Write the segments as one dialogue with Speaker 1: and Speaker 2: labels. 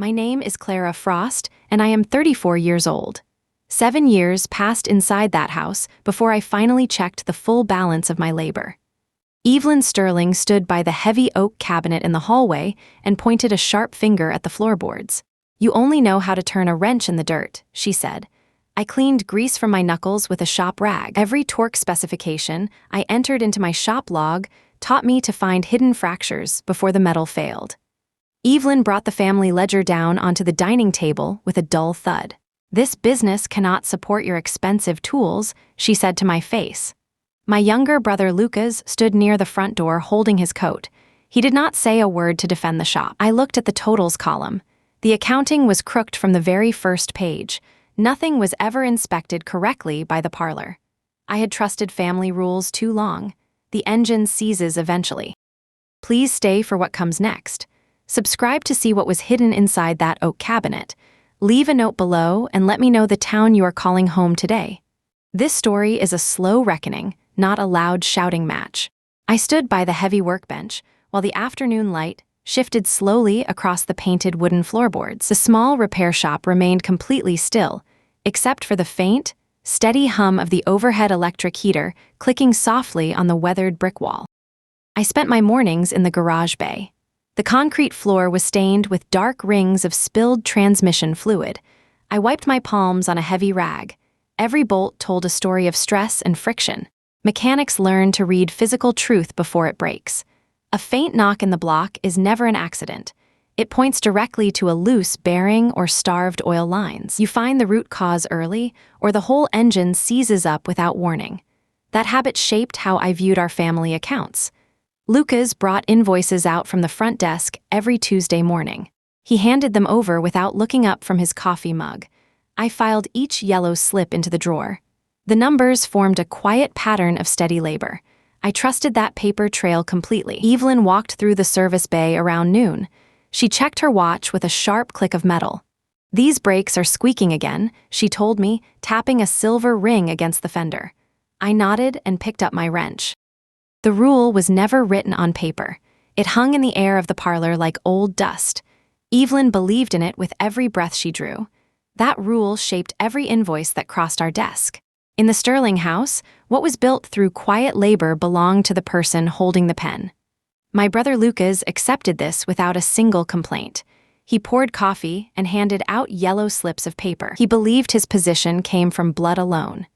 Speaker 1: My name is Clara Frost, and I am 34 years old. 7 years passed inside that house before I finally checked the full balance of my labor. Evelyn Sterling stood by the heavy oak cabinet in the hallway and pointed a sharp finger at the floorboards. "You only know how to turn a wrench in the dirt," she said. I cleaned grease from my knuckles with a shop rag. Every torque specification I entered into my shop log taught me to find hidden fractures before the metal failed. Evelyn brought the family ledger down onto the dining table with a dull thud. "This business cannot support your expensive tools," she said to my face. My younger brother Lucas stood near the front door holding his coat. He did not say a word to defend the shop. I looked at the totals column. The accounting was crooked from the very first page. Nothing was ever inspected correctly by the parlor. I had trusted family rules too long. The engine seizes eventually. Please stay for what comes next. Subscribe to see what was hidden inside that oak cabinet. Leave a note below and let me know the town you are calling home today. This story is a slow reckoning, not a loud shouting match. I stood by the heavy workbench while the afternoon light shifted slowly across the painted wooden floorboards. The small repair shop remained completely still, except for the faint, steady hum of the overhead electric heater clicking softly on the weathered brick wall. I spent my mornings in the garage bay. The concrete floor was stained with dark rings of spilled transmission fluid. I wiped my palms on a heavy rag. Every bolt told a story of stress and friction. Mechanics learn to read physical truth before it breaks. A faint knock in the block is never an accident. It points directly to a loose bearing or starved oil lines. You find the root cause early, or the whole engine seizes up without warning. That habit shaped how I viewed our family accounts. Lucas brought invoices out from the front desk every Tuesday morning. He handed them over without looking up from his coffee mug. I filed each yellow slip into the drawer. The numbers formed a quiet pattern of steady labor. I trusted that paper trail completely. Evelyn walked through the service bay around noon. She checked her watch with a sharp click of metal. "These brakes are squeaking again," she told me, tapping a silver ring against the fender. I nodded and picked up my wrench. The rule was never written on paper. It hung in the air of the parlor like old dust. Evelyn believed in it with every breath she drew. That rule shaped every invoice that crossed our desk. In the Sterling house, what was built through quiet labor belonged to the person holding the pen. My brother Lucas accepted this without a single complaint. He poured coffee and handed out yellow slips of paper. He believed his position came from blood alone.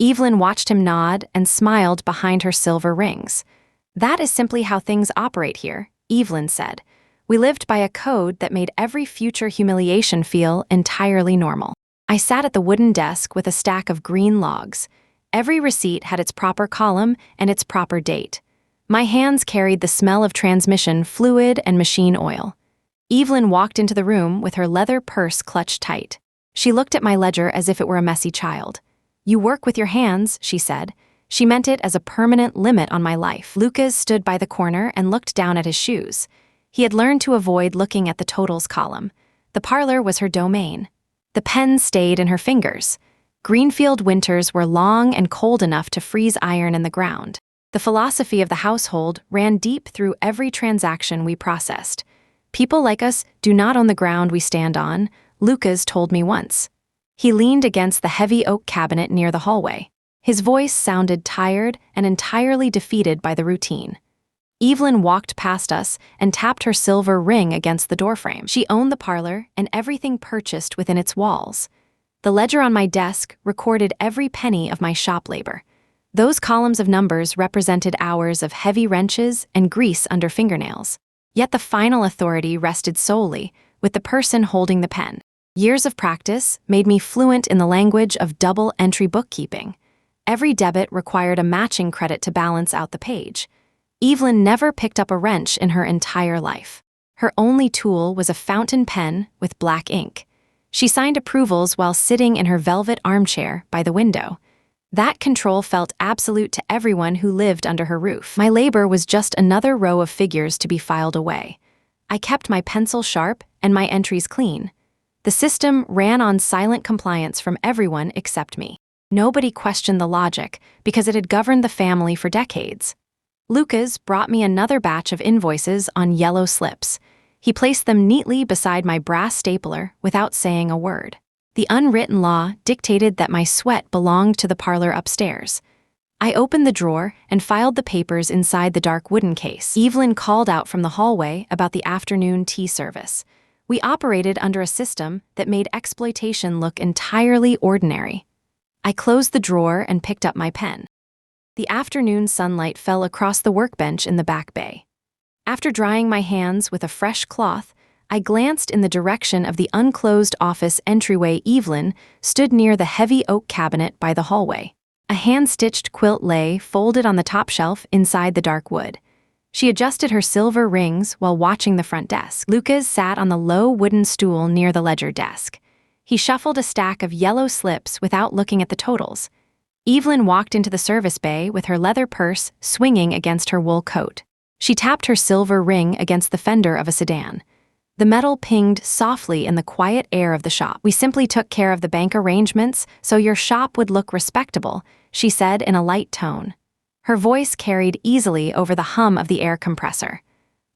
Speaker 1: Evelyn watched him nod and smiled behind her silver rings. "That is simply how things operate here," Evelyn said. We lived by a code that made every future humiliation feel entirely normal. I sat at the wooden desk with a stack of green logs. Every receipt had its proper column and its proper date. My hands carried the smell of transmission fluid and machine oil. Evelyn walked into the room with her leather purse clutched tight. She looked at my ledger as if it were a messy child. "You work with your hands," she said. She meant it as a permanent limit on my life. Lucas stood by the corner and looked down at his shoes. He had learned to avoid looking at the totals column. The parlor was her domain. The pen stayed in her fingers. Greenfield winters were long and cold enough to freeze iron in the ground. The philosophy of the household ran deep through every transaction we processed. "People like us do not own the ground we stand on," Lucas told me once. He leaned against the heavy oak cabinet near the hallway. His voice sounded tired and entirely defeated by the routine. Evelyn walked past us and tapped her silver ring against the doorframe. She owned the parlor and everything purchased within its walls. The ledger on my desk recorded every penny of my shop labor. Those columns of numbers represented hours of heavy wrenches and grease under fingernails. Yet the final authority rested solely with the person holding the pen. Years of practice made me fluent in the language of double-entry bookkeeping. Every debit required a matching credit to balance out the page. Evelyn never picked up a wrench in her entire life. Her only tool was a fountain pen with black ink. She signed approvals while sitting in her velvet armchair by the window. That control felt absolute to everyone who lived under her roof. My labor was just another row of figures to be filed away. I kept my pencil sharp and my entries clean. The system ran on silent compliance from everyone except me. Nobody questioned the logic because it had governed the family for decades. Lucas brought me another batch of invoices on yellow slips. He placed them neatly beside my brass stapler without saying a word. The unwritten law dictated that my sweat belonged to the parlor upstairs. I opened the drawer and filed the papers inside the dark wooden case. Evelyn called out from the hallway about the afternoon tea service. We operated under a system that made exploitation look entirely ordinary. I closed the drawer and picked up my pen. The afternoon sunlight fell across the workbench in the back bay. After drying my hands with a fresh cloth, I glanced in the direction of the unclosed office entryway. Evelyn stood near the heavy oak cabinet by the hallway. A hand-stitched quilt lay folded on the top shelf inside the dark wood. She adjusted her silver rings while watching the front desk. Lucas sat on the low wooden stool near the ledger desk. He shuffled a stack of yellow slips without looking at the totals. Evelyn walked into the service bay with her leather purse swinging against her wool coat. She tapped her silver ring against the fender of a sedan. The metal pinged softly in the quiet air of the shop. "We simply took care of the bank arrangements so your shop would look respectable," she said in a light tone. Her voice carried easily over the hum of the air compressor.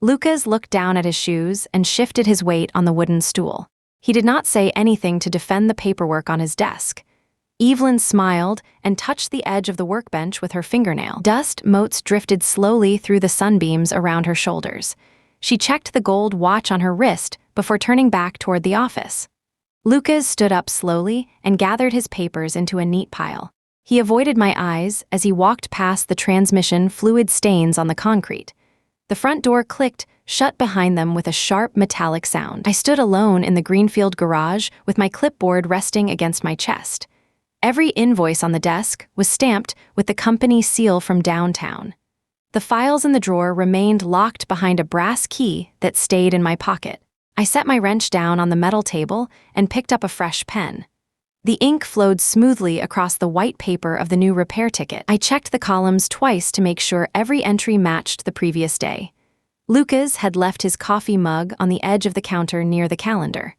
Speaker 1: Lucas looked down at his shoes and shifted his weight on the wooden stool. He did not say anything to defend the paperwork on his desk. Evelyn smiled and touched the edge of the workbench with her fingernail. Dust motes drifted slowly through the sunbeams around her shoulders. She checked the gold watch on her wrist before turning back toward the office. Lucas stood up slowly and gathered his papers into a neat pile. He avoided my eyes as he walked past the transmission fluid stains on the concrete. The front door clicked shut behind them with a sharp metallic sound. I stood alone in the Greenfield garage with my clipboard resting against my chest. Every invoice on the desk was stamped with the company seal from downtown. The files in the drawer remained locked behind a brass key that stayed in my pocket. I set my wrench down on the metal table and picked up a fresh pen. The ink flowed smoothly across the white paper of the new repair ticket. I checked the columns twice to make sure every entry matched the previous day. Lucas had left his coffee mug on the edge of the counter near the calendar.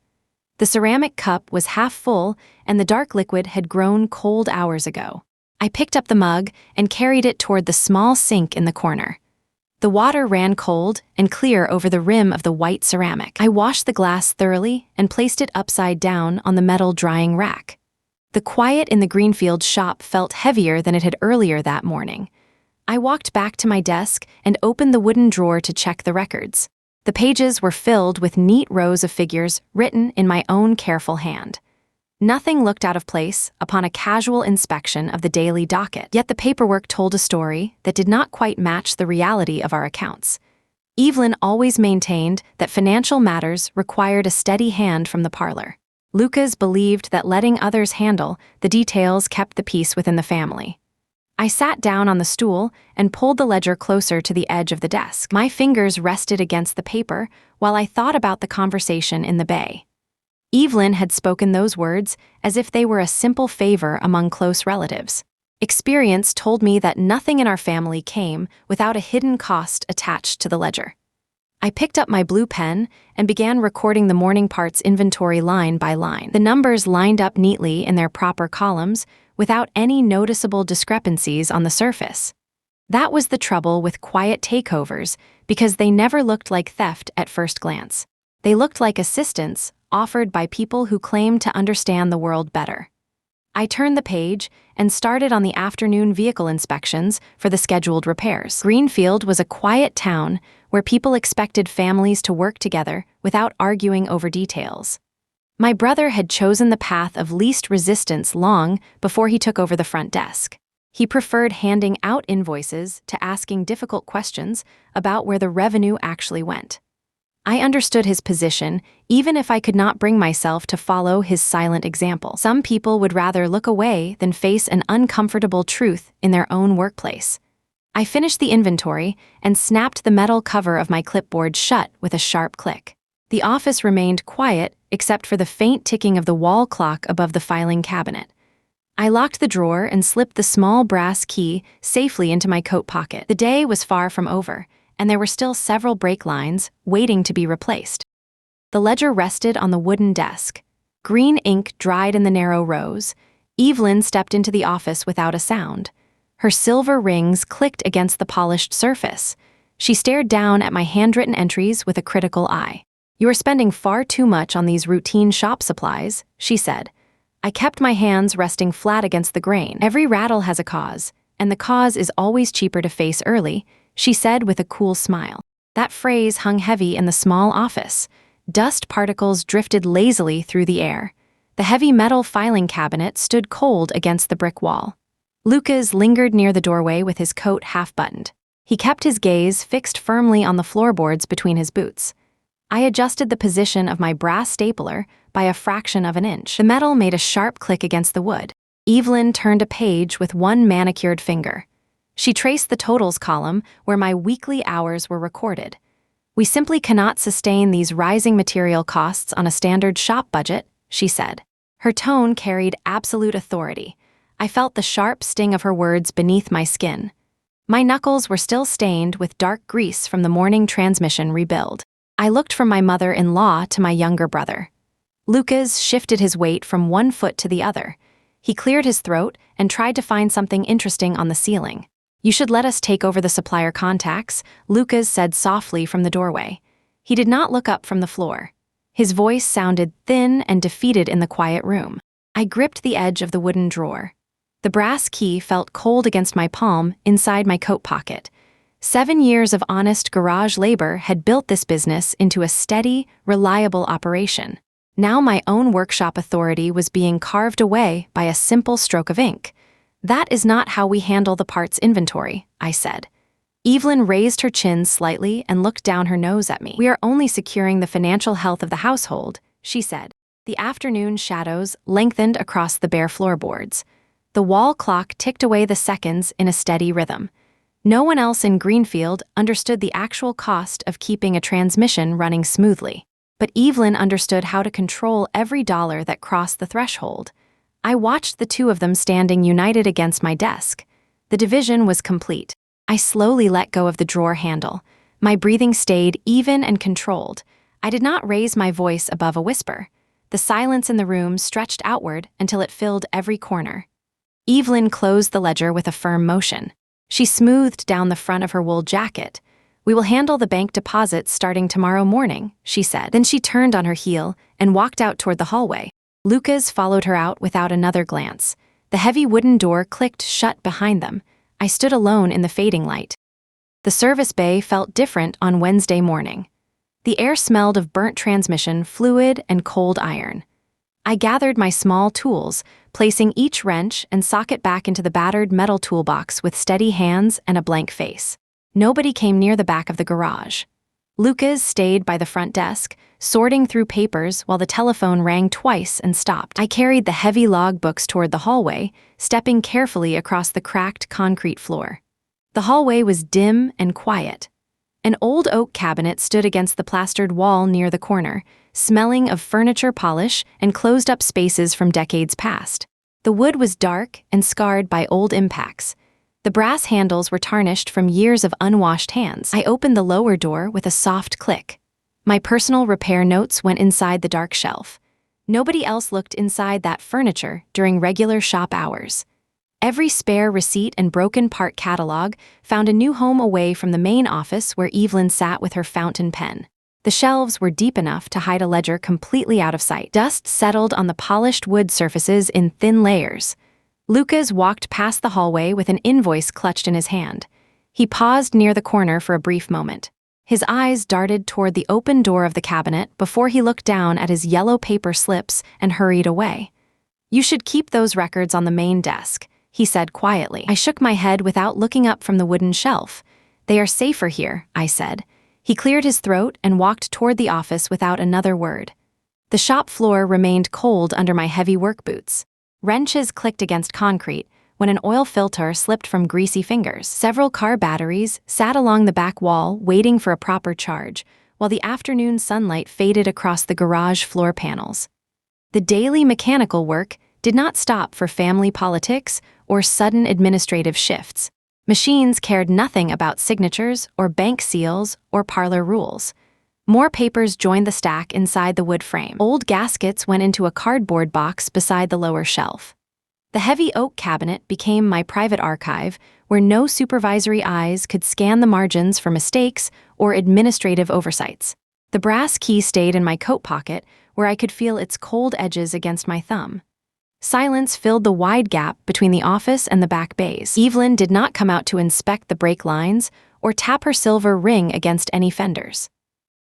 Speaker 1: The ceramic cup was half full, and the dark liquid had grown cold hours ago. I picked up the mug and carried it toward the small sink in the corner. The water ran cold and clear over the rim of the white ceramic. I washed the glass thoroughly and placed it upside down on the metal drying rack. The quiet in the Greenfield shop felt heavier than it had earlier that morning. I walked back to my desk and opened the wooden drawer to check the records. The pages were filled with neat rows of figures written in my own careful hand. Nothing looked out of place upon a casual inspection of the daily docket, yet the paperwork told a story that did not quite match the reality of our accounts. Evelyn always maintained that financial matters required a steady hand from the parlor. Lucas believed that letting others handle the details kept the peace within the family. I sat down on the stool and pulled the ledger closer to the edge of the desk. My fingers rested against the paper while I thought about the conversation in the bay. Evelyn had spoken those words as if they were a simple favor among close relatives. Experience told me that nothing in our family came without a hidden cost attached to the ledger. I picked up my blue pen and began recording the morning parts inventory line by line. The numbers lined up neatly in their proper columns, without any noticeable discrepancies on the surface. That was the trouble with quiet takeovers, because they never looked like theft at first glance. They looked like assistance offered by people who claimed to understand the world better. I turned the page and started on the afternoon vehicle inspections for the scheduled repairs. Greenfield was a quiet town where people expected families to work together without arguing over details. My brother had chosen the path of least resistance long before he took over the front desk. He preferred handing out invoices to asking difficult questions about where the revenue actually went. I understood his position, even if I could not bring myself to follow his silent example. Some people would rather look away than face an uncomfortable truth in their own workplace. I finished the inventory and snapped the metal cover of my clipboard shut with a sharp click. The office remained quiet except for the faint ticking of the wall clock above the filing cabinet. I locked the drawer and slipped the small brass key safely into my coat pocket. The day was far from over, and there were still several brake lines waiting to be replaced. The ledger rested on the wooden desk. Green ink dried in the narrow rows. Evelyn stepped into the office without a sound. Her silver rings clicked against the polished surface. She stared down at my handwritten entries with a critical eye. "You are spending far too much on these routine shop supplies," she said. I kept my hands resting flat against the grain. "Every rattle has a cause, and the cause is always cheaper to face early," she said with a cool smile. That phrase hung heavy in the small office. Dust particles drifted lazily through the air. The heavy metal filing cabinet stood cold against the brick wall. Lucas lingered near the doorway with his coat half-buttoned. He kept his gaze fixed firmly on the floorboards between his boots. I adjusted the position of my brass stapler by a fraction of an inch. The metal made a sharp click against the wood. Evelyn turned a page with one manicured finger. She traced the totals column where my weekly hours were recorded. "We simply cannot sustain these rising material costs on a standard shop budget," she said. Her tone carried absolute authority. I felt the sharp sting of her words beneath my skin. My knuckles were still stained with dark grease from the morning transmission rebuild. I looked from my mother-in-law to my younger brother. Lucas shifted his weight from one foot to the other. He cleared his throat and tried to find something interesting on the ceiling. "You should let us take over the supplier contacts," Lucas said softly from the doorway. He did not look up from the floor. His voice sounded thin and defeated in the quiet room. I gripped the edge of the wooden drawer. The brass key felt cold against my palm inside my coat pocket. 7 years of honest garage labor had built this business into a steady, reliable operation. Now my own workshop authority was being carved away by a simple stroke of ink. "That is not how we handle the parts inventory," I said. Evelyn raised her chin slightly and looked down her nose at me. "We are only securing the financial health of the household," she said. The afternoon shadows lengthened across the bare floorboards. The wall clock ticked away the seconds in a steady rhythm. No one else in Greenfield understood the actual cost of keeping a transmission running smoothly. But Evelyn understood how to control every dollar that crossed the threshold. I watched the two of them standing united against my desk. The division was complete. I slowly let go of the drawer handle. My breathing stayed even and controlled. I did not raise my voice above a whisper. The silence in the room stretched outward until it filled every corner. Evelyn closed the ledger with a firm motion. She smoothed down the front of her wool jacket. "We will handle the bank deposits starting tomorrow morning," she said. Then she turned on her heel and walked out toward the hallway. Lucas followed her out without another glance. The heavy wooden door clicked shut behind them. I stood alone in the fading light. The service bay felt different on Wednesday morning. The air smelled of burnt transmission fluid and cold iron. I gathered my small tools, placing each wrench and socket back into the battered metal toolbox with steady hands and a blank face. Nobody came near the back of the garage. Lucas stayed by the front desk, sorting through papers while the telephone rang twice and stopped. I carried the heavy logbooks toward the hallway, stepping carefully across the cracked concrete floor. The hallway was dim and quiet. An old oak cabinet stood against the plastered wall near the corner, smelling of furniture polish and closed-up spaces from decades past. The wood was dark and scarred by old impacts. The brass handles were tarnished from years of unwashed hands. I opened the lower door with a soft click. My personal repair notes went inside the dark shelf. Nobody else looked inside that furniture during regular shop hours. Every spare receipt and broken part catalog found a new home away from the main office where Evelyn sat with her fountain pen. The shelves were deep enough to hide a ledger completely out of sight. Dust settled on the polished wood surfaces in thin layers. Lucas walked past the hallway with an invoice clutched in his hand. He paused near the corner for a brief moment. His eyes darted toward the open door of the cabinet before he looked down at his yellow paper slips and hurried away. "You should keep those records on the main desk," he said quietly. I shook my head without looking up from the wooden shelf. "They are safer here," I said. He cleared his throat and walked toward the office without another word. The shop floor remained cold under my heavy work boots. Wrenches clicked against concrete when an oil filter slipped from greasy fingers. Several car batteries sat along the back wall waiting for a proper charge, while the afternoon sunlight faded across the garage floor panels. The daily mechanical work did not stop for family politics or sudden administrative shifts. Machines cared nothing about signatures or bank seals or parlor rules. More papers joined the stack inside the wood frame. Old gaskets went into a cardboard box beside the lower shelf. The heavy oak cabinet became my private archive, where no supervisory eyes could scan the margins for mistakes or administrative oversights. The brass key stayed in my coat pocket, where I could feel its cold edges against my thumb. Silence filled the wide gap between the office and the back bays. Evelyn did not come out to inspect the brake lines or tap her silver ring against any fenders.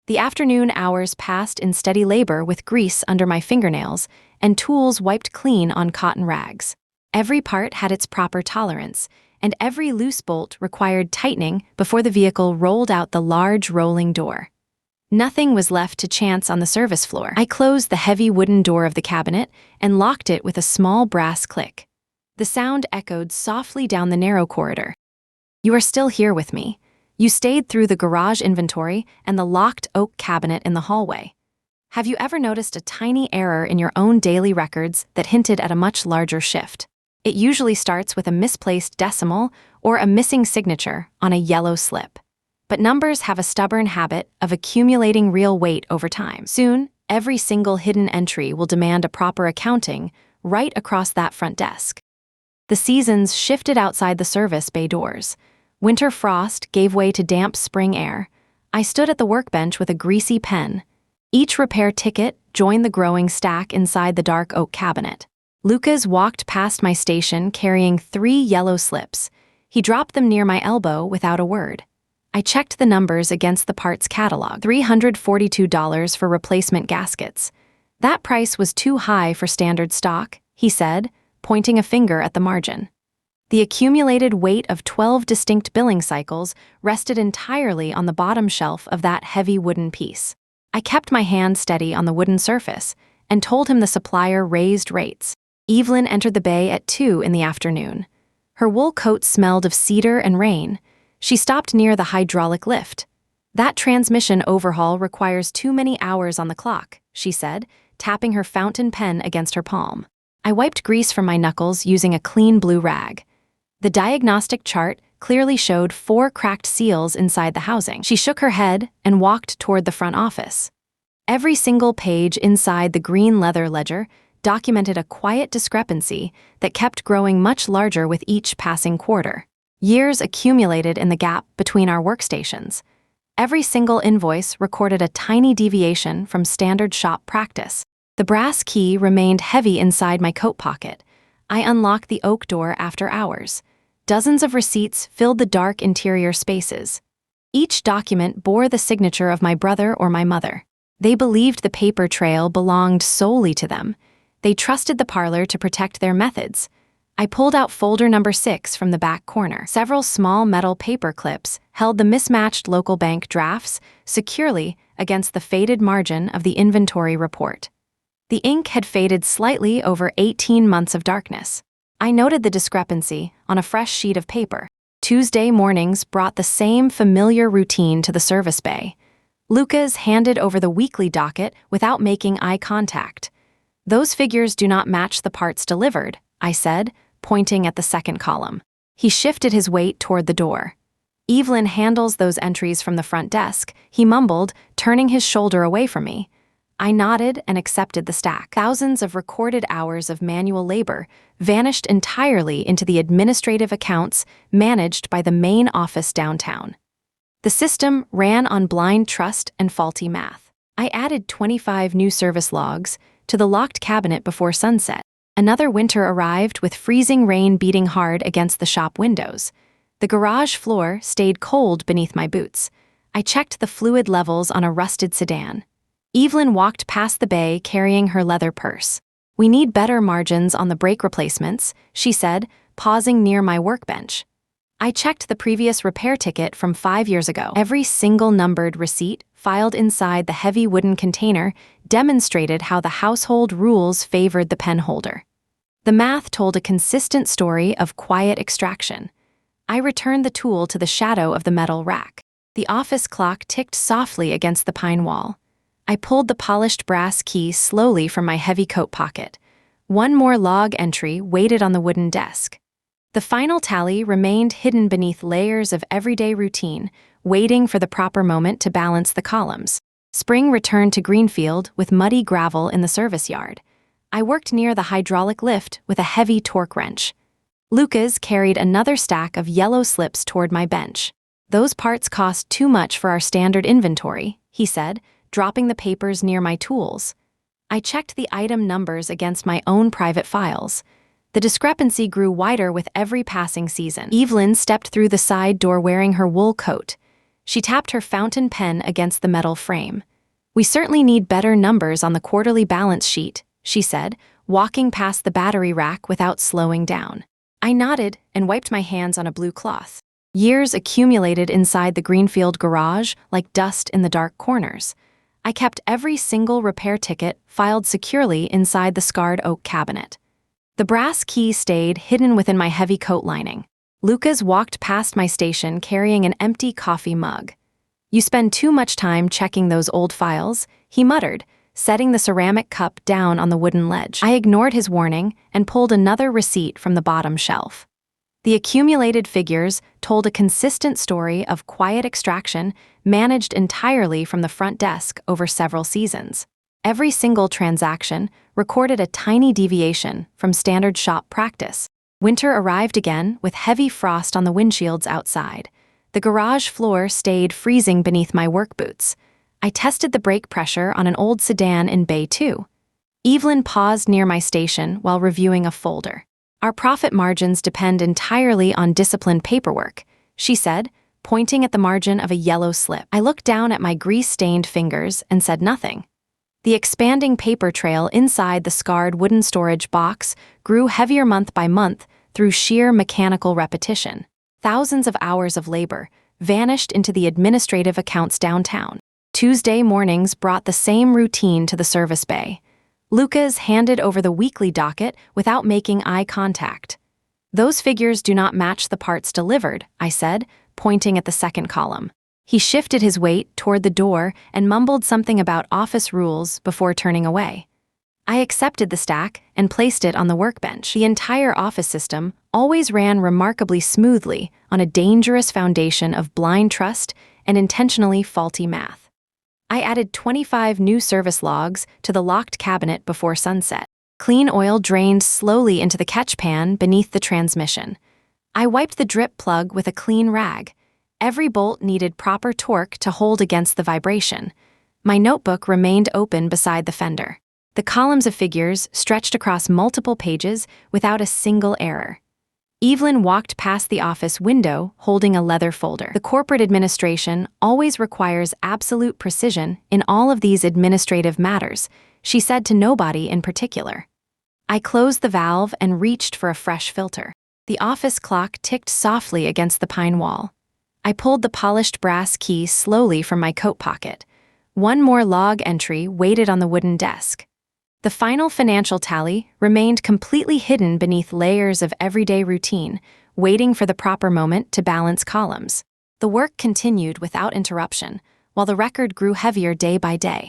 Speaker 1: The afternoon hours passed in steady labor with grease under my fingernails and tools wiped clean on cotton rags. Every part had its proper tolerance, and every loose bolt required tightening before the vehicle rolled out the large rolling door. Nothing was left to chance on the service floor. I closed the heavy wooden door of the cabinet and locked it with a small brass click. The sound echoed softly down the narrow corridor. You are still here with me. You stayed through the garage inventory and the locked oak cabinet in the hallway. Have you ever noticed a tiny error in your own daily records that hinted at a much larger shift? It usually starts with a misplaced decimal or a missing signature on a yellow slip. But numbers have a stubborn habit of accumulating real weight over time. Soon, every single hidden entry will demand a proper accounting right across that front desk. The seasons shifted outside the service bay doors. Winter frost gave way to damp spring air. I stood at the workbench with a greasy pen. Each repair ticket joined the growing stack inside the dark oak cabinet. Lucas walked past my station carrying 3 yellow slips. He dropped them near my elbow without a word. I checked the numbers against the parts catalog. $342 for replacement gaskets. That price was too high for standard stock, he said, pointing a finger at the margin. The accumulated weight of 12 distinct billing cycles rested entirely on the bottom shelf of that heavy wooden piece. I kept my hand steady on the wooden surface and told him the supplier raised rates. Evelyn entered the bay at 2 in the afternoon. Her wool coat smelled of cedar and rain. She stopped near the hydraulic lift. That transmission overhaul requires too many hours on the clock, she said, tapping her fountain pen against her palm. I wiped grease from my knuckles using a clean blue rag. The diagnostic chart clearly showed 4 cracked seals inside the housing. She shook her head and walked toward the front office. Every single page inside the green leather ledger documented a quiet discrepancy that kept growing much larger with each passing quarter. Years accumulated in the gap between our workstations. Every single invoice recorded a tiny deviation from standard shop practice. The brass key remained heavy inside my coat pocket. I unlocked the oak door after hours. Dozens of receipts filled the dark interior spaces. Each document bore the signature of my brother or my mother. They believed the paper trail belonged solely to them. They trusted the parlor to protect their methods. I pulled out folder number 6 from the back corner. Several small metal paper clips held the mismatched local bank drafts securely against the faded margin of the inventory report. The ink had faded slightly over 18 months of darkness. I noted the discrepancy on a fresh sheet of paper. Tuesday mornings brought the same familiar routine to the service bay. Lucas handed over the weekly docket without making eye contact. Those figures do not match the parts delivered, I said, pointing at the second column. He shifted his weight toward the door. Evelyn handles those entries from the front desk, he mumbled, turning his shoulder away from me. I nodded and accepted the stack. Thousands of recorded hours of manual labor vanished entirely into the administrative accounts managed by the main office downtown. The system ran on blind trust and faulty math. I added 25 new service logs to the locked cabinet before sunset. Another winter arrived with freezing rain beating hard against the shop windows. The garage floor stayed cold beneath my boots. I checked the fluid levels on a rusted sedan. Evelyn walked past the bay carrying her leather purse. We need better margins on the brake replacements, she said, pausing near my workbench. I checked the previous repair ticket from 5 years ago. Every single numbered receipt filed inside the heavy wooden container demonstrated how the household rules favored the pen holder. The math told a consistent story of quiet extraction. I returned the tool to the shadow of the metal rack. The office clock ticked softly against the pine wall. I pulled the polished brass key slowly from my heavy coat pocket. One more log entry waited on the wooden desk. The final tally remained hidden beneath layers of everyday routine, waiting for the proper moment to balance the columns. Spring returned to Greenfield with muddy gravel in the service yard. I worked near the hydraulic lift with a heavy torque wrench. Lucas carried another stack of yellow slips toward my bench. Those parts cost too much for our standard inventory, he said, dropping the papers near my tools. I checked the item numbers against my own private files. The discrepancy grew wider with every passing season. Evelyn stepped through the side door wearing her wool coat. She tapped her fountain pen against the metal frame. "We certainly need better numbers on the quarterly balance sheet," she said, walking past the battery rack without slowing down. I nodded and wiped my hands on a blue cloth. Years accumulated inside the Greenfield garage like dust in the dark corners. I kept every single repair ticket filed securely inside the scarred oak cabinet. The brass key stayed hidden within my heavy coat lining. Lucas walked past my station carrying an empty coffee mug. "You spend too much time checking those old files," he muttered, setting the ceramic cup down on the wooden ledge. I ignored his warning and pulled another receipt from the bottom shelf. The accumulated figures told a consistent story of quiet extraction managed entirely from the front desk over several seasons. Every single transaction recorded a tiny deviation from standard shop practice. Winter arrived again with heavy frost on the windshields outside. The garage floor stayed freezing beneath my work boots. I tested the brake pressure on an old sedan in Bay 2. Evelyn paused near my station while reviewing a folder. "Our profit margins depend entirely on disciplined paperwork," she said, pointing at the margin of a yellow slip. I looked down at my grease-stained fingers and said nothing. The expanding paper trail inside the scarred wooden storage box grew heavier month by month through sheer mechanical repetition. Thousands of hours of labor vanished into the administrative accounts downtown. Tuesday mornings brought the same routine to the service bay. Lucas handed over the weekly docket without making eye contact. "Those figures do not match the parts delivered," I said, pointing at the second column. He shifted his weight toward the door and mumbled something about office rules before turning away. I accepted the stack and placed it on the workbench. The entire office system always ran remarkably smoothly on a dangerous foundation of blind trust and intentionally faulty math. I added 25 new service logs to the locked cabinet before sunset. Clean oil drained slowly into the catch pan beneath the transmission. I wiped the drip plug with a clean rag. Every bolt needed proper torque to hold against the vibration. My notebook remained open beside the fender. The columns of figures stretched across multiple pages without a single error. Evelyn walked past the office window holding a leather folder. "The corporate administration always requires absolute precision in all of these administrative matters," she said to nobody in particular. I closed the valve and reached for a fresh filter. The office clock ticked softly against the pine wall. I pulled the polished brass key slowly from my coat pocket. One more log entry waited on the wooden desk. The final financial tally remained completely hidden beneath layers of everyday routine, waiting for the proper moment to balance columns. The work continued without interruption, while the record grew heavier day by day.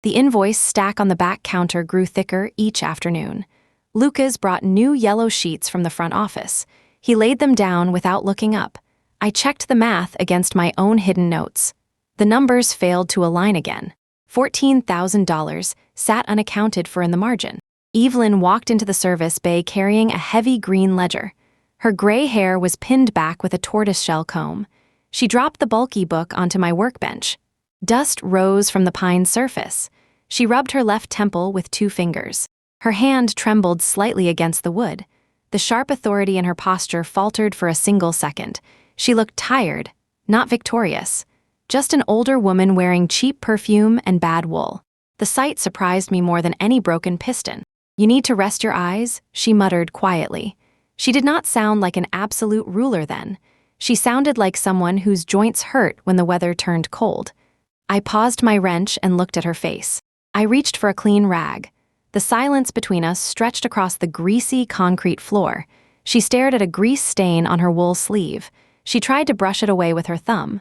Speaker 1: The invoice stack on the back counter grew thicker each afternoon. Lucas brought new yellow sheets from the front office. He laid them down without looking up. I checked the math against my own hidden notes. The numbers failed to align again. $14,000 sat unaccounted for in the margin. Evelyn walked into the service bay carrying a heavy green ledger. Her gray hair was pinned back with a tortoiseshell comb. She dropped the bulky book onto my workbench. Dust rose from the pine surface. She rubbed her left temple with 2 fingers. Her hand trembled slightly against the wood. The sharp authority in her posture faltered for a single second. She looked tired, not victorious. Just an older woman wearing cheap perfume and bad wool. The sight surprised me more than any broken piston. "You need to rest your eyes," she muttered quietly. She did not sound like an absolute ruler then. She sounded like someone whose joints hurt when the weather turned cold. I paused my wrench and looked at her face. I reached for a clean rag. The silence between us stretched across the greasy concrete floor. She stared at a grease stain on her wool sleeve. She tried to brush it away with her thumb.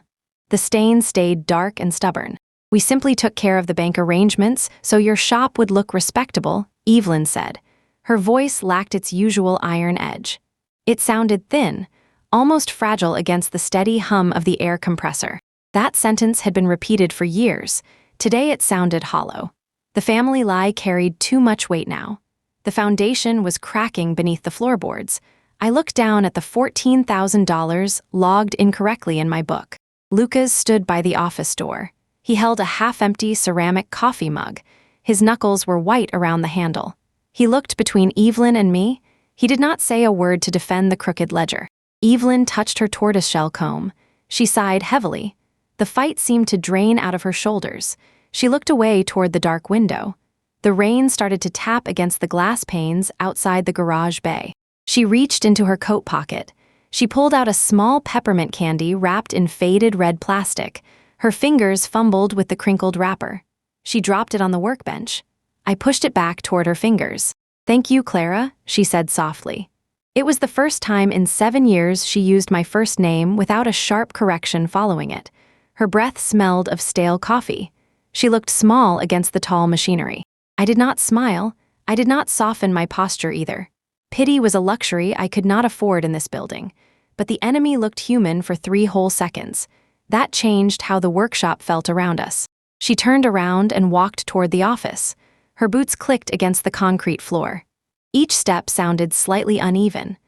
Speaker 1: The stain stayed dark and stubborn. "We simply took care of the bank arrangements so your shop would look respectable," Evelyn said. Her voice lacked its usual iron edge. It sounded thin, almost fragile against the steady hum of the air compressor. That sentence had been repeated for years. Today it sounded hollow. The family lie carried too much weight now. The foundation was cracking beneath the floorboards. I looked down at the $14,000 logged incorrectly in my book. Lucas stood by the office door. He held a half-empty ceramic coffee mug. His knuckles were white around the handle. He looked between Evelyn and me. He did not say a word to defend the crooked ledger. Evelyn touched her tortoiseshell comb. She sighed heavily. The fight seemed to drain out of her shoulders. She looked away toward the dark window. The rain started to tap against the glass panes outside the garage bay. She reached into her coat pocket. She pulled out a small peppermint candy wrapped in faded red plastic. Her fingers fumbled with the crinkled wrapper. She dropped it on the workbench. I pushed it back toward her fingers. "Thank you, Clara," she said softly. It was the first time in 7 years she used my first name without a sharp correction following it. Her breath smelled of stale coffee. She looked small against the tall machinery. I did not smile. I did not soften my posture either. Pity was a luxury I could not afford in this building. But the enemy looked human for 3 whole seconds. That changed how the workshop felt around us. She turned around and walked toward the office. Her boots clicked against the concrete floor. Each step sounded slightly uneven.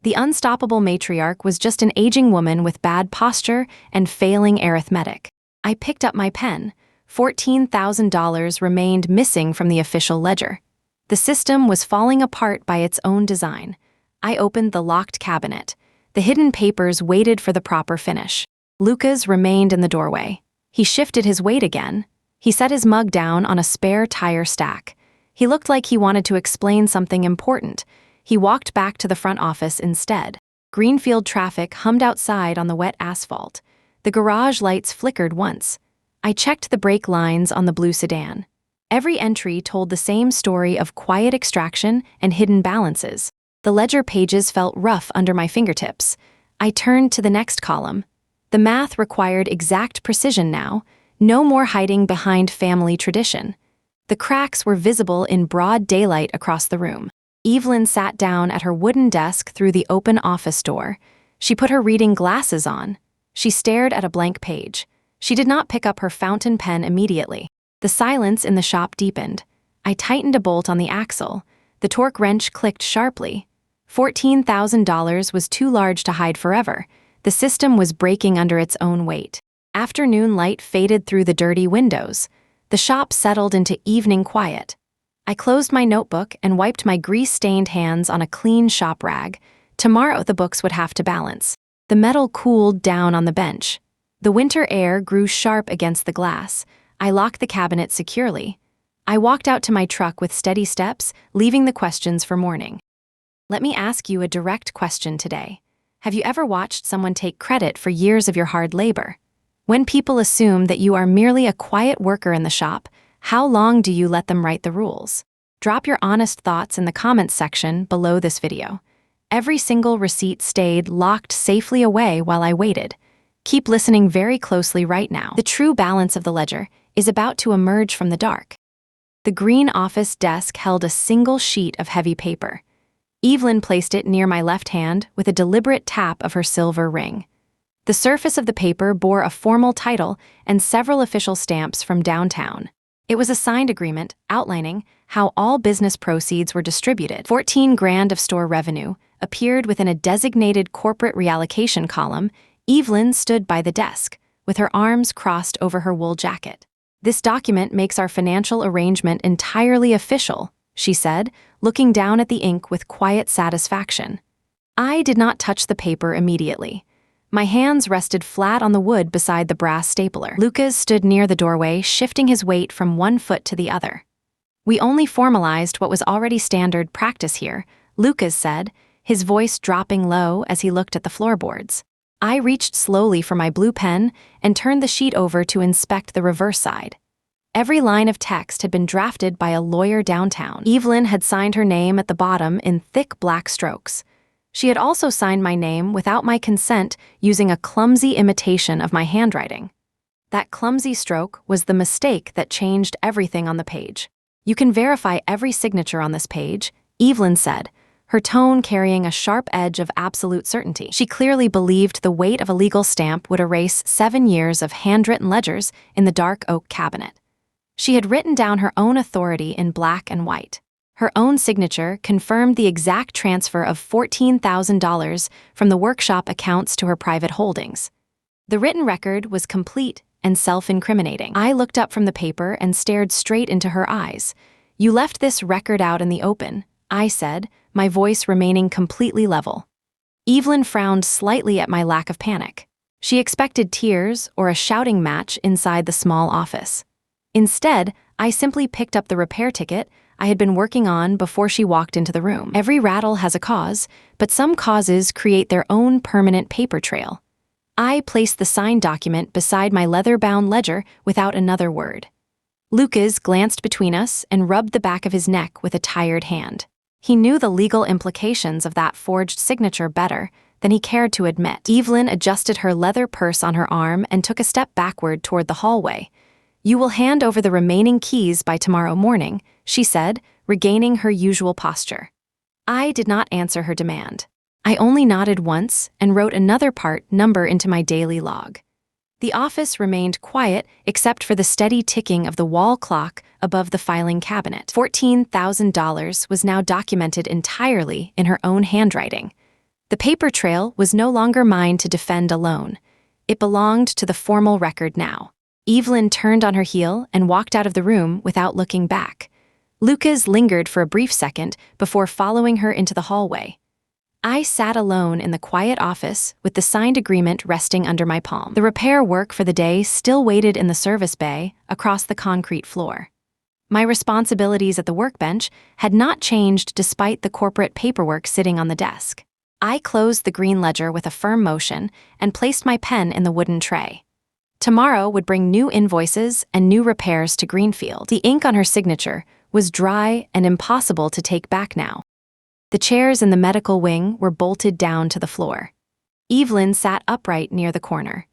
Speaker 1: The unstoppable matriarch was just an aging woman with bad posture and failing arithmetic. I picked up my pen. $14,000 remained missing from the official ledger. The system was falling apart by its own design. I opened the locked cabinet. The hidden papers waited for the proper finish. Lucas remained in the doorway. He shifted his weight again. He set his mug down on a spare tire stack. He looked like he wanted to explain something important. He walked back to the front office instead. Greenfield traffic hummed outside on the wet asphalt. The garage lights flickered once. I checked the brake lines on the blue sedan. Every entry told the same story of quiet extraction and hidden balances. The ledger pages felt rough under my fingertips. I turned to the next column. The math required exact precision now, no more hiding behind family tradition. The cracks were visible in broad daylight across the room. Evelyn sat down at her wooden desk through the open office door. She put her reading glasses on. She stared at a blank page. She did not pick up her fountain pen immediately. The silence in the shop deepened. I tightened a bolt on the axle. The torque wrench clicked sharply. $14,000 was too large to hide forever. The system was breaking under its own weight. Afternoon light faded through the dirty windows. The shop settled into evening quiet. I closed my notebook and wiped my grease-stained hands on a clean shop rag. Tomorrow the books would have to balance. The metal cooled down on the bench. The winter air grew sharp against the glass. I locked the cabinet securely. I walked out to my truck with steady steps, leaving the questions for morning. Let me ask you a direct question today. Have you ever watched someone take credit for years of your hard labor? When people assume that you are merely a quiet worker in the shop, how long do you let them write the rules? Drop your honest thoughts in the comments section below this video. Every single receipt stayed locked safely away while I waited. Keep listening very closely right now. The true balance of the ledger is about to emerge from the dark. The green office desk held a single sheet of heavy paper. Evelyn placed it near my left hand with a deliberate tap of her silver ring. The surface of the paper bore a formal title and several official stamps from downtown. It was a signed agreement outlining how all business proceeds were distributed. $14,000 of store revenue appeared within a designated corporate reallocation column. Evelyn stood by the desk, with her arms crossed over her wool jacket. "This document makes our financial arrangement entirely official," she said, looking down at the ink with quiet satisfaction. I did not touch the paper immediately. My hands rested flat on the wood beside the brass stapler. Lucas stood near the doorway, shifting his weight from one foot to the other. "We only formalized what was already standard practice here," Lucas said, his voice dropping low as he looked at the floorboards. I reached slowly for my blue pen and turned the sheet over to inspect the reverse side. Every line of text had been drafted by a lawyer downtown. Evelyn had signed her name at the bottom in thick black strokes. She had also signed my name without my consent using a clumsy imitation of my handwriting. That clumsy stroke was the mistake that changed everything on the page. "You can verify every signature on this page," Evelyn said, her tone carrying a sharp edge of absolute certainty. She clearly believed the weight of a legal stamp would erase 7 years of handwritten ledgers in the dark oak cabinet. She had written down her own authority in black and white. Her own signature confirmed the exact transfer of $14,000 from the workshop accounts to her private holdings. The written record was complete and self-incriminating. I looked up from the paper and stared straight into her eyes. "You left this record out in the open," I said, my voice remaining completely level. Evelyn frowned slightly at my lack of panic. She expected tears or a shouting match inside the small office. Instead, I simply picked up the repair ticket I had been working on before she walked into the room. Every rattle has a cause, but some causes create their own permanent paper trail. I placed the signed document beside my leather-bound ledger without another word. Lucas glanced between us and rubbed the back of his neck with a tired hand. He knew the legal implications of that forged signature better than he cared to admit. Evelyn adjusted her leather purse on her arm and took a step backward toward the hallway. "You will hand over the remaining keys by tomorrow morning," she said, regaining her usual posture. I did not answer her demand. I only nodded once and wrote another part number into my daily log. The office remained quiet except for the steady ticking of the wall clock above the filing cabinet. $14,000 was now documented entirely in her own handwriting. The paper trail was no longer mine to defend alone. It belonged to the formal record now. Evelyn turned on her heel and walked out of the room without looking back. Lucas lingered for a brief second before following her into the hallway. I sat alone in the quiet office with the signed agreement resting under my palm. The repair work for the day still waited in the service bay across the concrete floor. My responsibilities at the workbench had not changed despite the corporate paperwork sitting on the desk. I closed the green ledger with a firm motion and placed my pen in the wooden tray. Tomorrow would bring new invoices and new repairs to Greenfield. The ink on her signature was dry and impossible to take back now. The chairs in the medical wing were bolted down to the floor. Evelyn sat upright near the corner.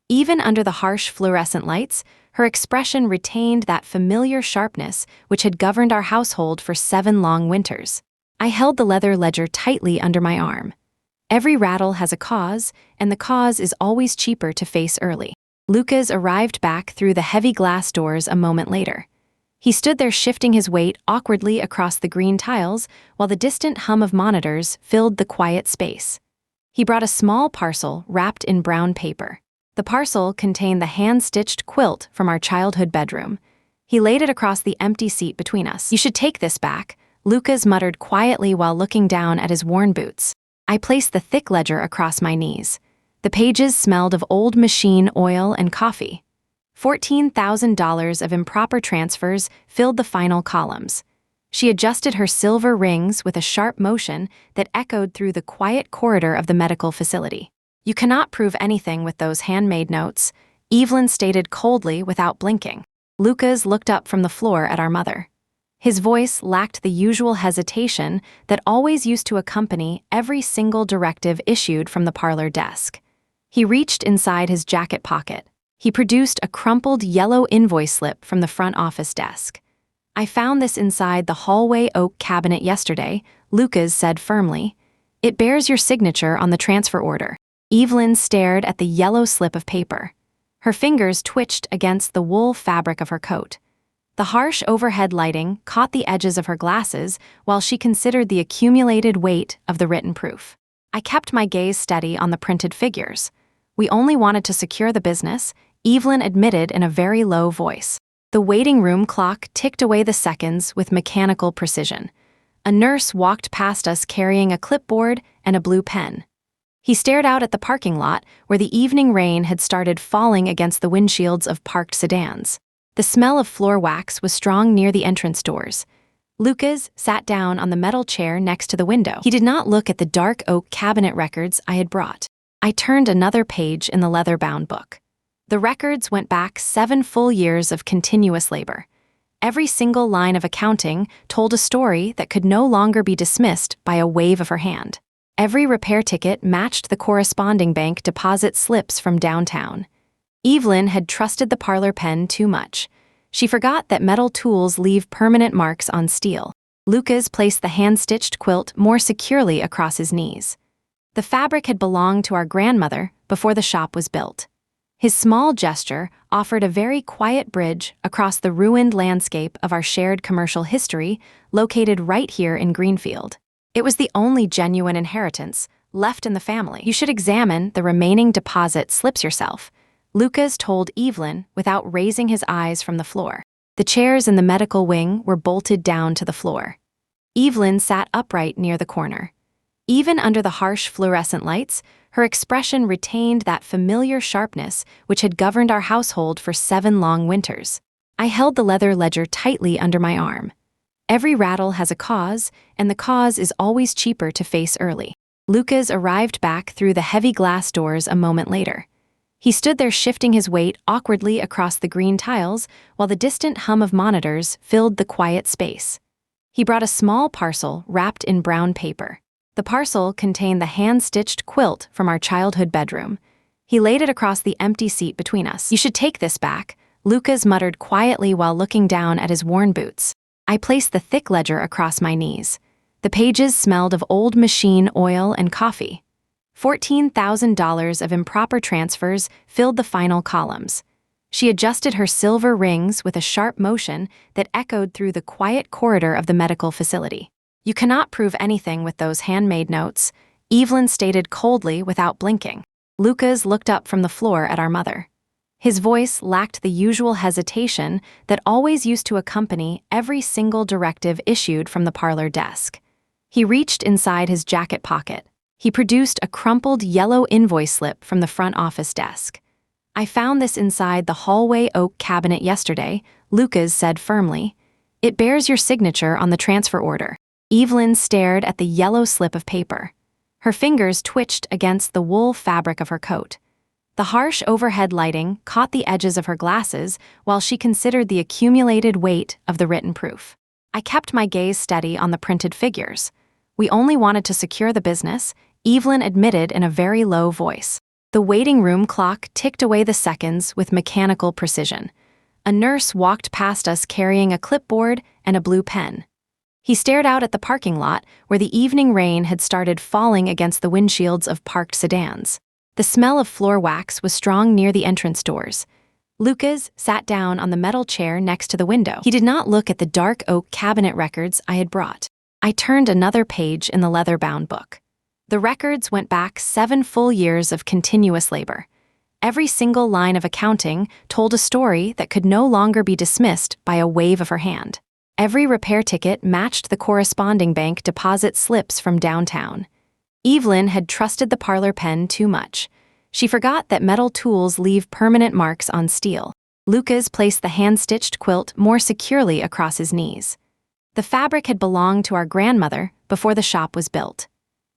Speaker 1: Even under the harsh fluorescent lights, her expression retained that familiar sharpness which had governed our household for 7 long winters. I held the leather ledger tightly under my arm. Every rattle has a cause, and the cause is always cheaper to face early. Lucas arrived back through the heavy glass doors a moment later. He stood there shifting his weight awkwardly across the green tiles while the distant hum of monitors filled the quiet space. He brought a small parcel wrapped in brown paper. The parcel contained the hand-stitched quilt from our childhood bedroom. He laid it across the empty seat between us. "You should take this back," Lucas muttered quietly while looking down at his worn boots. I placed the thick ledger across my knees. The pages smelled of old machine oil and coffee. $14,000 of improper transfers filled the final columns. She adjusted her silver rings with a sharp motion that echoed through the quiet corridor of the medical facility. "You cannot prove anything with those handmade notes," Evelyn stated coldly without blinking. Lucas looked up from the floor at our mother. His voice lacked the usual hesitation that always used to accompany every single directive issued from the parlor desk. He reached inside his jacket pocket. He produced a crumpled yellow invoice slip from the front office desk. "I found this inside the hallway oak cabinet yesterday," Lucas said firmly. "It bears your signature on the transfer order." Evelyn stared at the yellow slip of paper. Her fingers twitched against the wool fabric of her coat. The harsh overhead lighting caught the edges of her glasses while she considered the accumulated weight of the written proof. I kept my gaze steady on the printed figures. "We only wanted to secure the business," Evelyn admitted in a very low voice. The waiting room clock ticked away the seconds with mechanical precision. A nurse walked past us carrying a clipboard and a blue pen. He stared out at the parking lot where the evening rain had started falling against the windshields of parked sedans. The smell of floor wax was strong near the entrance doors. Lucas sat down on the metal chair next to the window. He did not look at the dark oak cabinet records I had brought. I turned another page in the leather-bound book. The records went back 7 full years of continuous labor. Every single line of accounting told a story that could no longer be dismissed by a wave of her hand. Every repair ticket matched the corresponding bank deposit slips from downtown. Evelyn had trusted the parlor pen too much. She forgot that metal tools leave permanent marks on steel. Lucas placed the hand-stitched quilt more securely across his knees. The fabric had belonged to our grandmother before the shop was built. His small gesture offered a very quiet bridge across the ruined landscape of our shared commercial history, located right here in Greenfield. It was the only genuine inheritance left in the family. "You should examine the remaining deposit slips yourself," Lucas told Evelyn without raising his eyes from the floor. The chairs in the medical wing were bolted down to the floor. Evelyn sat upright near the corner. Even under the harsh fluorescent lights, her expression retained that familiar sharpness which had governed our household for 7 long winters. I held the leather ledger tightly under my arm. Every rattle has a cause, and the cause is always cheaper to face early. Lucas arrived back through the heavy glass doors a moment later. He stood there shifting his weight awkwardly across the green tiles while the distant hum of monitors filled the quiet space. He brought a small parcel wrapped in brown paper. The parcel contained the hand-stitched quilt from our childhood bedroom. He laid it across the empty seat between us. "You should take this back," Lucas muttered quietly while looking down at his worn boots. I placed the thick ledger across my knees. The pages smelled of old machine oil and coffee. $14,000 of improper transfers filled the final columns. She adjusted her silver rings with a sharp motion that echoed through the quiet corridor of the medical facility. "You cannot prove anything with those handmade notes," Evelyn stated coldly without blinking. Lucas looked up from the floor at our mother. His voice lacked the usual hesitation that always used to accompany every single directive issued from the parlor desk. He reached inside his jacket pocket. He produced a crumpled yellow invoice slip from the front office desk. "I found this inside the hallway oak cabinet yesterday," Lucas said firmly. "It bears your signature on the transfer order." Evelyn stared at the yellow slip of paper. Her fingers twitched against the wool fabric of her coat. The harsh overhead lighting caught the edges of her glasses while she considered the accumulated weight of the written proof. I kept my gaze steady on the printed figures. "We only wanted to secure the business," Evelyn admitted in a very low voice. The waiting room clock ticked away the seconds with mechanical precision. A nurse walked past us carrying a clipboard and a blue pen. He stared out at the parking lot where the evening rain had started falling against the windshields of parked sedans. The smell of floor wax was strong near the entrance doors. Lucas sat down on the metal chair next to the window. He did not look at the dark oak cabinet records I had brought. I turned another page in the leather-bound book. The records went back 7 full years of continuous labor. Every single line of accounting told a story that could no longer be dismissed by a wave of her hand. Every repair ticket matched the corresponding bank deposit slips from downtown. Evelyn had trusted the parlor pen too much. She forgot that metal tools leave permanent marks on steel. Lucas placed the hand-stitched quilt more securely across his knees. The fabric had belonged to our grandmother before the shop was built.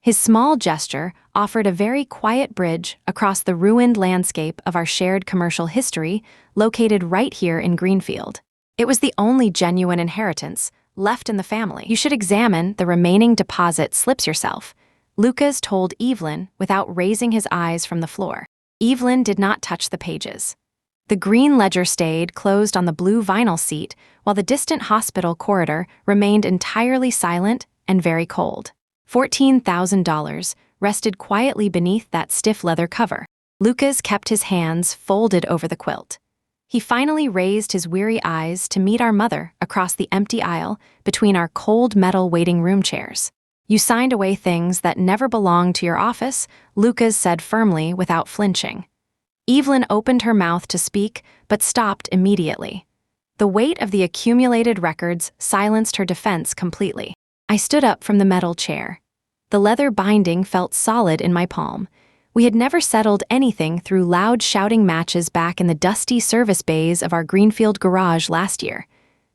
Speaker 1: His small gesture offered a very quiet bridge across the ruined landscape of our shared commercial history, located right here in Greenfield. It was the only genuine inheritance left in the family. "You should examine the remaining deposit slips yourself," Lucas told Evelyn without raising his eyes from the floor. Evelyn did not touch the pages. The green ledger stayed closed on the blue vinyl seat while the distant hospital corridor remained entirely silent and very cold. $14,000 rested quietly beneath that stiff leather cover. Lucas kept his hands folded over the quilt. He finally raised his weary eyes to meet our mother across the empty aisle between our cold metal waiting room chairs. "You signed away things that never belonged to your office," Lucas said firmly without flinching. Evelyn opened her mouth to speak, but stopped immediately. The weight of the accumulated records silenced her defense completely. I stood up from the metal chair. The leather binding felt solid in my palm. We had never settled anything through loud shouting matches back in the dusty service bays of our Greenfield garage last year.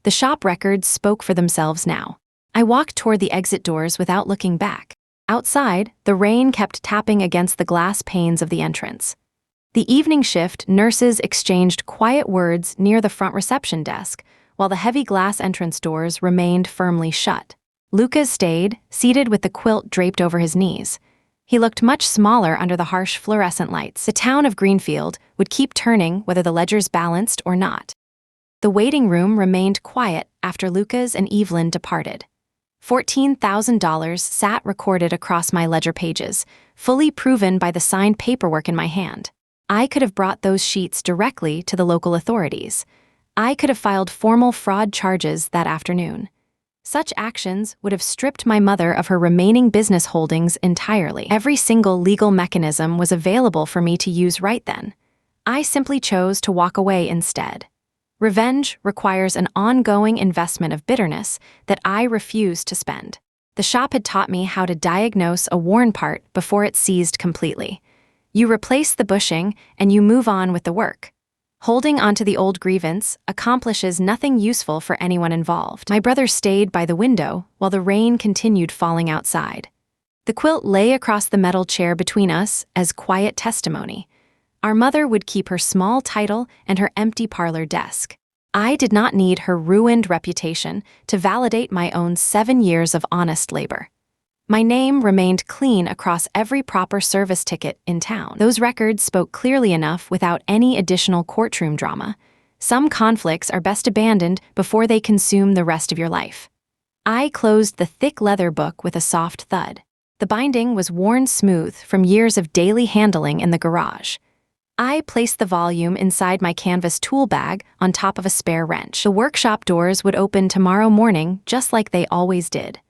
Speaker 1: The shop records spoke for themselves now. I walked toward the exit doors without looking back. Outside, the rain kept tapping against the glass panes of the entrance. The evening shift nurses exchanged quiet words near the front reception desk, while the heavy glass entrance doors remained firmly shut. Lucas stayed, seated with the quilt draped over his knees. He looked much smaller under the harsh fluorescent lights. The town of Greenfield would keep turning whether the ledgers balanced or not. The waiting room remained quiet after Lucas and Evelyn departed. $14,000 sat recorded across my ledger pages, fully proven by the signed paperwork in my hand. I could have brought those sheets directly to the local authorities. I could have filed formal fraud charges that afternoon. Such actions would have stripped my mother of her remaining business holdings entirely. Every single legal mechanism was available for me to use right then. I simply chose to walk away instead. Revenge requires an ongoing investment of bitterness that I refused to spend. The shop had taught me how to diagnose a worn part before it seized completely. You replace the bushing and you move on with the work. Holding onto the old grievance accomplishes nothing useful for anyone involved. My brother stayed by the window while the rain continued falling outside. The quilt lay across the metal chair between us as quiet testimony. Our mother would keep her small title and her empty parlor desk. I did not need her ruined reputation to validate my own 7 years of honest labor. My name remained clean across every proper service ticket in town. Those records spoke clearly enough without any additional courtroom drama. Some conflicts are best abandoned before they consume the rest of your life. I closed the thick leather book with a soft thud. The binding was worn smooth from years of daily handling in the garage. I placed the volume inside my canvas tool bag on top of a spare wrench. The workshop doors would open tomorrow morning just like they always did.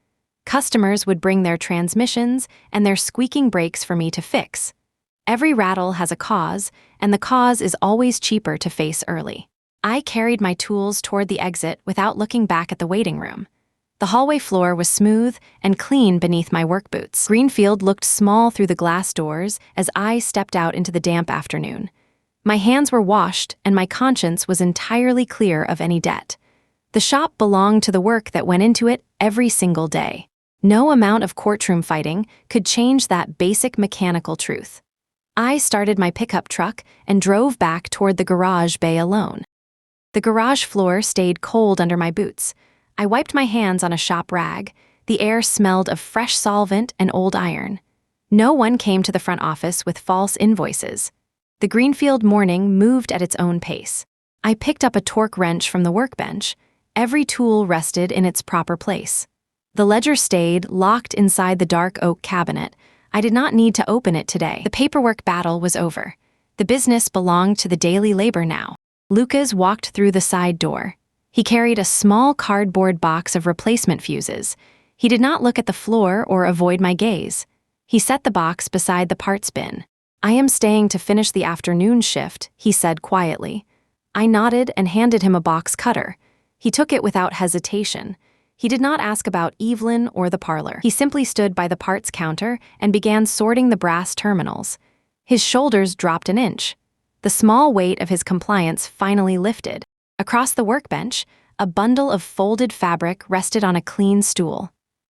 Speaker 1: Customers would bring their transmissions and their squeaking brakes for me to fix. Every rattle has a cause, and the cause is always cheaper to face early. I carried my tools toward the exit without looking back at the waiting room. The hallway floor was smooth and clean beneath my work boots. Greenfield looked small through the glass doors as I stepped out into the damp afternoon. My hands were washed and my conscience was entirely clear of any debt. The shop belonged to the work that went into it every single day. No amount of courtroom fighting could change that basic mechanical truth. I started my pickup truck and drove back toward the garage bay alone. The garage floor stayed cold under my boots. I wiped my hands on a shop rag. The air smelled of fresh solvent and old iron. No one came to the front office with false invoices. The Greenfield morning moved at its own pace. I picked up a torque wrench from the workbench. Every tool rested in its proper place. The ledger stayed locked inside the dark oak cabinet. I did not need to open it today. The paperwork battle was over. The business belonged to the daily labor now. Lucas walked through the side door. He carried a small cardboard box of replacement fuses. He did not look at the floor or avoid my gaze. He set the box beside the parts bin. "I am staying to finish the afternoon shift," he said quietly. I nodded and handed him a box cutter. He took it without hesitation. He did not ask about Evelyn or the parlor. He simply stood by the parts counter and began sorting the brass terminals. His shoulders dropped an inch. The small weight of his compliance finally lifted. Across the workbench, a bundle of folded fabric rested on a clean stool.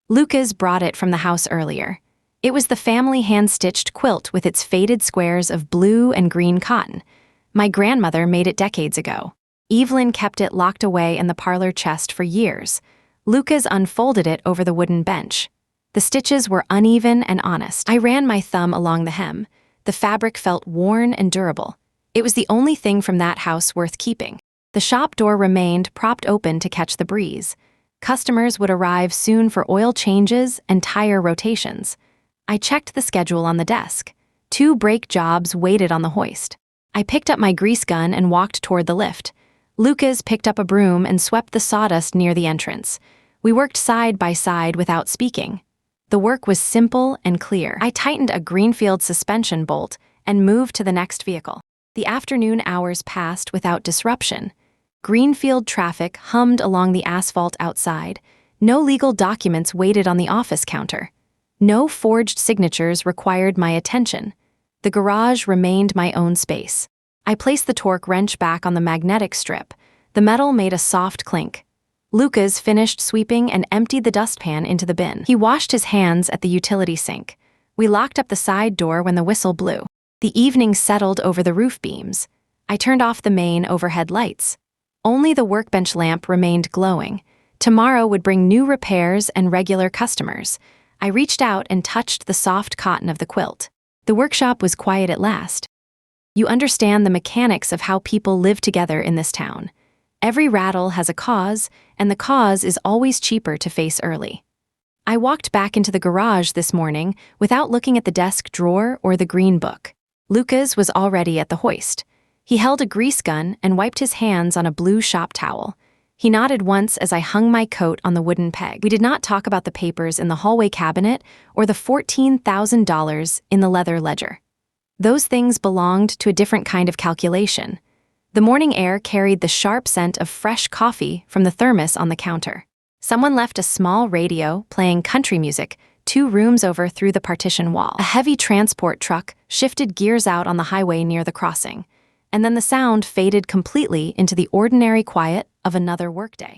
Speaker 1: Lucas brought it from the house earlier. It was the family hand-stitched quilt with its faded squares of blue and green cotton. My grandmother made it decades ago. Evelyn kept it locked away in the parlor chest for years. Lucas unfolded it over the wooden bench. The stitches were uneven and honest. I ran my thumb along the hem. The fabric felt worn and durable. It was the only thing from that house worth keeping. The shop door remained propped open to catch the breeze. Customers would arrive soon for oil changes and tire rotations. I checked the schedule on the desk. 2 brake jobs waited on the hoist. I picked up my grease gun and walked toward the lift. Lucas picked up a broom and swept the sawdust near the entrance. We worked side by side without speaking. The work was simple and clear. I tightened a Greenfield suspension bolt and moved to the next vehicle. The afternoon hours passed without disruption. Greenfield traffic hummed along the asphalt outside. No legal documents waited on the office counter. No forged signatures required my attention. The garage remained my own space. I placed the torque wrench back on the magnetic strip. The metal made a soft clink. Lucas finished sweeping and emptied the dustpan into the bin. He washed his hands at the utility sink. We locked up the side door when the whistle blew. The evening settled over the roof beams. I turned off the main overhead lights. Only the workbench lamp remained glowing. Tomorrow would bring new repairs and regular customers. I reached out and touched the soft cotton of the quilt. The workshop was quiet at last. You understand the mechanics of how people live together in this town. Every rattle has a cause, and the cause is always cheaper to face early. I walked back into the garage this morning without looking at the desk drawer or the green book. Lucas was already at the hoist. He held a grease gun and wiped his hands on a blue shop towel. He nodded once as I hung my coat on the wooden peg. We did not talk about the papers in the hallway cabinet or the $14,000 in the leather ledger. Those things belonged to a different kind of calculation. The morning air carried the sharp scent of fresh coffee from the thermos on the counter. Someone left a small radio playing country music 2 rooms over through the partition wall. A heavy transport truck shifted gears out on the highway near the crossing, and then the sound faded completely into the ordinary quiet of another workday.